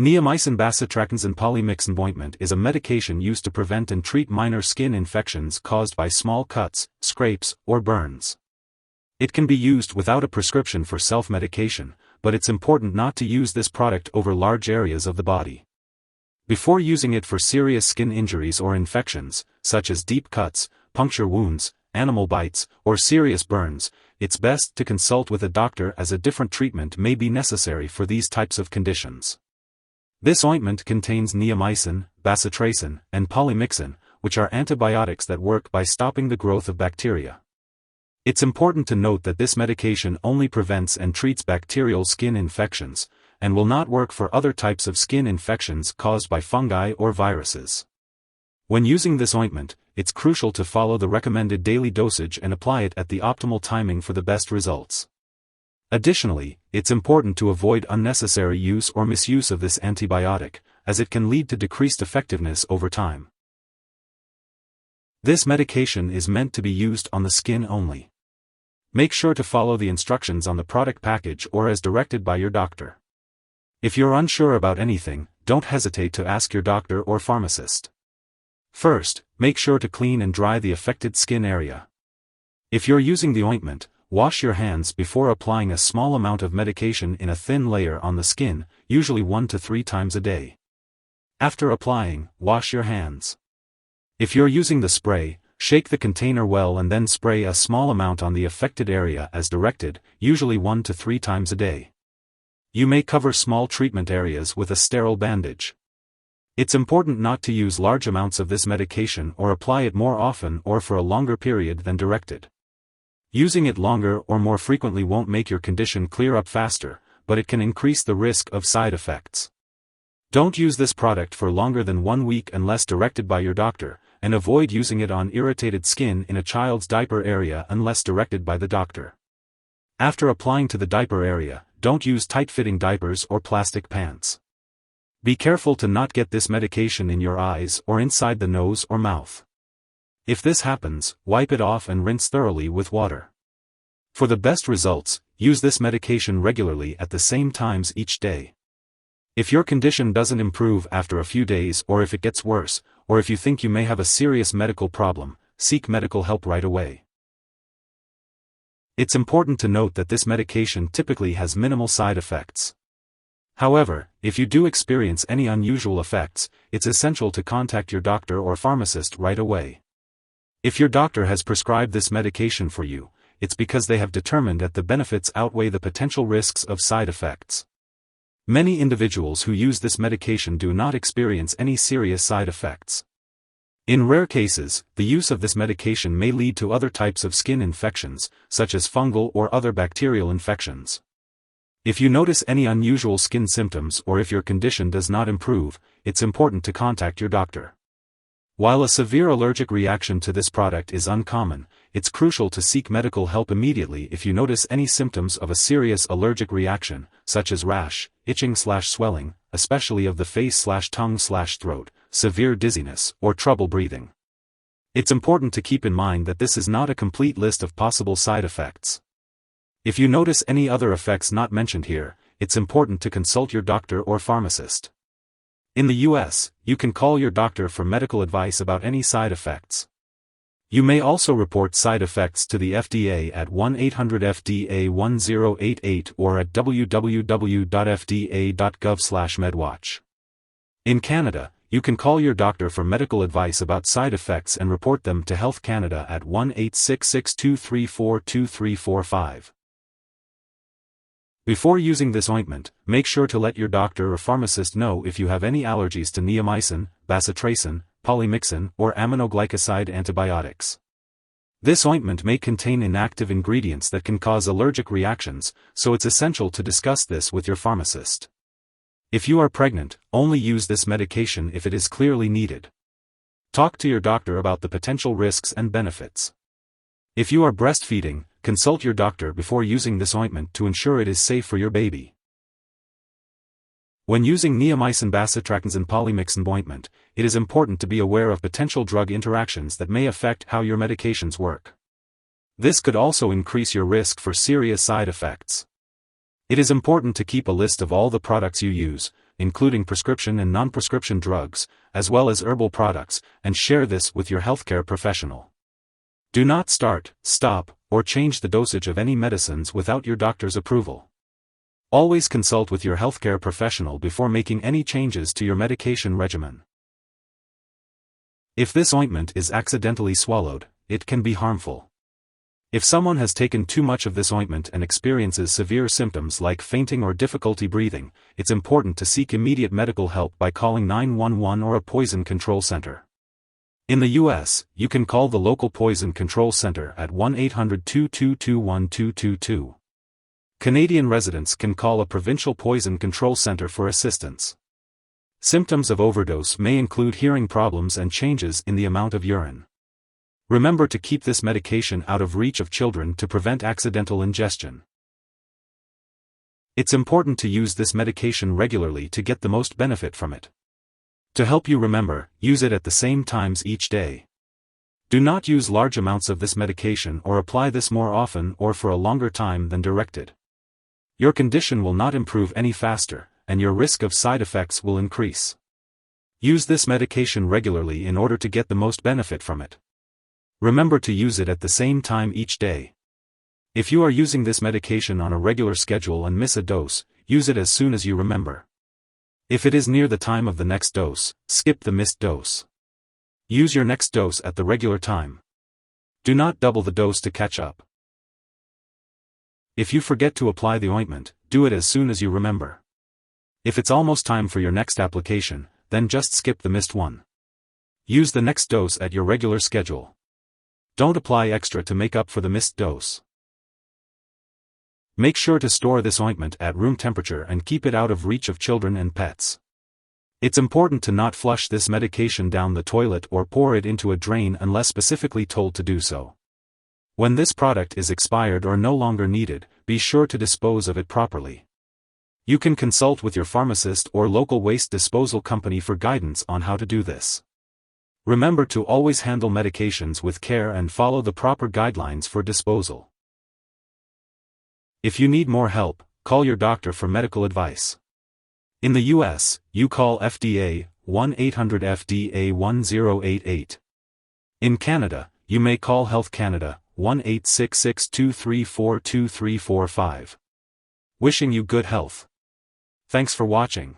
Neomycin-Bacitracnzn-Polymyxnb Ointment is a medication used to prevent and treat minor skin infections caused by small cuts, scrapes, or burns. It can be used without a prescription for self-medication, but it's important not to use this product over large areas of the body. Before using it for serious skin injuries or infections, such as deep cuts, puncture wounds, animal bites, or serious burns, it's best to consult with a doctor as a different treatment may be necessary for these types of conditions. This ointment contains neomycin, bacitracin, and polymyxin, which are antibiotics that work by stopping the growth of bacteria. It's important to note that this medication only prevents and treats bacterial skin infections, and will not work for other types of skin infections caused by fungi or viruses. When using this ointment, it's crucial to follow the recommended daily dosage and apply it at the optimal timing for the best results. Additionally, it's important to avoid unnecessary use or misuse of this antibiotic, as it can lead to decreased effectiveness over time. This medication is meant to be used on the skin only. Make sure to follow the instructions on the product package or as directed by your doctor. If you're unsure about anything, don't hesitate to ask your doctor or pharmacist. First, make sure to clean and dry the affected skin area. If you're using the ointment, wash your hands before applying a small amount of medication in a thin layer on the skin, usually 1 to 3 times a day. After applying, wash your hands. If you're using the spray, shake the container well and then spray a small amount on the affected area as directed, usually 1 to 3 times a day. You may cover small treatment areas with a sterile bandage. It's important not to use large amounts of this medication or apply it more often or for a longer period than directed. Using it longer or more frequently won't make your condition clear up faster, but it can increase the risk of side effects. Don't use this product for longer than 1 week unless directed by your doctor, and avoid using it on irritated skin in a child's diaper area unless directed by the doctor. After applying to the diaper area, don't use tight-fitting diapers or plastic pants. Be careful to not get this medication in your eyes or inside the nose or mouth. If this happens, wipe it off and rinse thoroughly with water. For the best results, use this medication regularly at the same times each day. If your condition doesn't improve after a few days or if it gets worse, or if you think you may have a serious medical problem, seek medical help right away. It's important to note that this medication typically has minimal side effects. However, if you do experience any unusual effects, it's essential to contact your doctor or pharmacist right away. If your doctor has prescribed this medication for you, it's because they have determined that the benefits outweigh the potential risks of side effects. Many individuals who use this medication do not experience any serious side effects. In rare cases, the use of this medication may lead to other types of skin infections, such as fungal or other bacterial infections. If you notice any unusual skin symptoms or if your condition does not improve, it's important to contact your doctor. While a severe allergic reaction to this product is uncommon, it's crucial to seek medical help immediately if you notice any symptoms of a serious allergic reaction, such as rash, itching/swelling, especially of the face/tongue/throat, severe dizziness, or trouble breathing. It's important to keep in mind that this is not a complete list of possible side effects. If you notice any other effects not mentioned here, it's important to consult your doctor or pharmacist. In the US, you can call your doctor for medical advice about any side effects. You may also report side effects to the FDA at 1-800-FDA-1088 or at www.fda.gov/medwatch. In Canada, you can call your doctor for medical advice about side effects and report them to Health Canada at 1-866-234-2345. Before using this ointment, make sure to let your doctor or pharmacist know if you have any allergies to neomycin, bacitracin, polymyxin, or aminoglycoside antibiotics. This ointment may contain inactive ingredients that can cause allergic reactions, so it's essential to discuss this with your pharmacist. If you are pregnant, only use this medication if it is clearly needed. Talk to your doctor about the potential risks and benefits. If you are breastfeeding, consult your doctor before using this ointment to ensure it is safe for your baby. When using Neomycin-Bacitracnzn-Polymyxnb Ointment, it is important to be aware of potential drug interactions that may affect how your medications work. This could also increase your risk for serious side effects. It is important to keep a list of all the products you use, including prescription and non-prescription drugs, as well as herbal products, and share this with your healthcare professional. Do not start, stop, or change the dosage of any medicines without your doctor's approval. Always consult with your healthcare professional before making any changes to your medication regimen. If this ointment is accidentally swallowed, it can be harmful. If someone has taken too much of this ointment and experiences severe symptoms like fainting or difficulty breathing, it's important to seek immediate medical help by calling 911 or a poison control center. In the U.S., you can call the local poison control center at 1-800-222-1222. Canadian residents can call a provincial poison control center for assistance. Symptoms of overdose may include hearing problems and changes in the amount of urine. Remember to keep this medication out of reach of children to prevent accidental ingestion. It's important to use this medication regularly to get the most benefit from it. To help you remember, use it at the same times each day. Do not use large amounts of this medication or apply this more often or for a longer time than directed. Your condition will not improve any faster, and your risk of side effects will increase. Use this medication regularly in order to get the most benefit from it. Remember to use it at the same time each day. If you are using this medication on a regular schedule and miss a dose, use it as soon as you remember. If it is near the time of the next dose, skip the missed dose. Use your next dose at the regular time. Do not double the dose to catch up. If you forget to apply the ointment, do it as soon as you remember. If it's almost time for your next application, then just skip the missed one. Use the next dose at your regular schedule. Don't apply extra to make up for the missed dose. Make sure to store this ointment at room temperature and keep it out of reach of children and pets. It's important to not flush this medication down the toilet or pour it into a drain unless specifically told to do so. When this product is expired or no longer needed, be sure to dispose of it properly. You can consult with your pharmacist or local waste disposal company for guidance on how to do this. Remember to always handle medications with care and follow the proper guidelines for disposal. If you need more help, call your doctor for medical advice. In the U.S., you call FDA, 1-800-FDA-1088. In Canada, you may call Health Canada, 1-866-234-2345. Wishing you good health. Thanks for watching.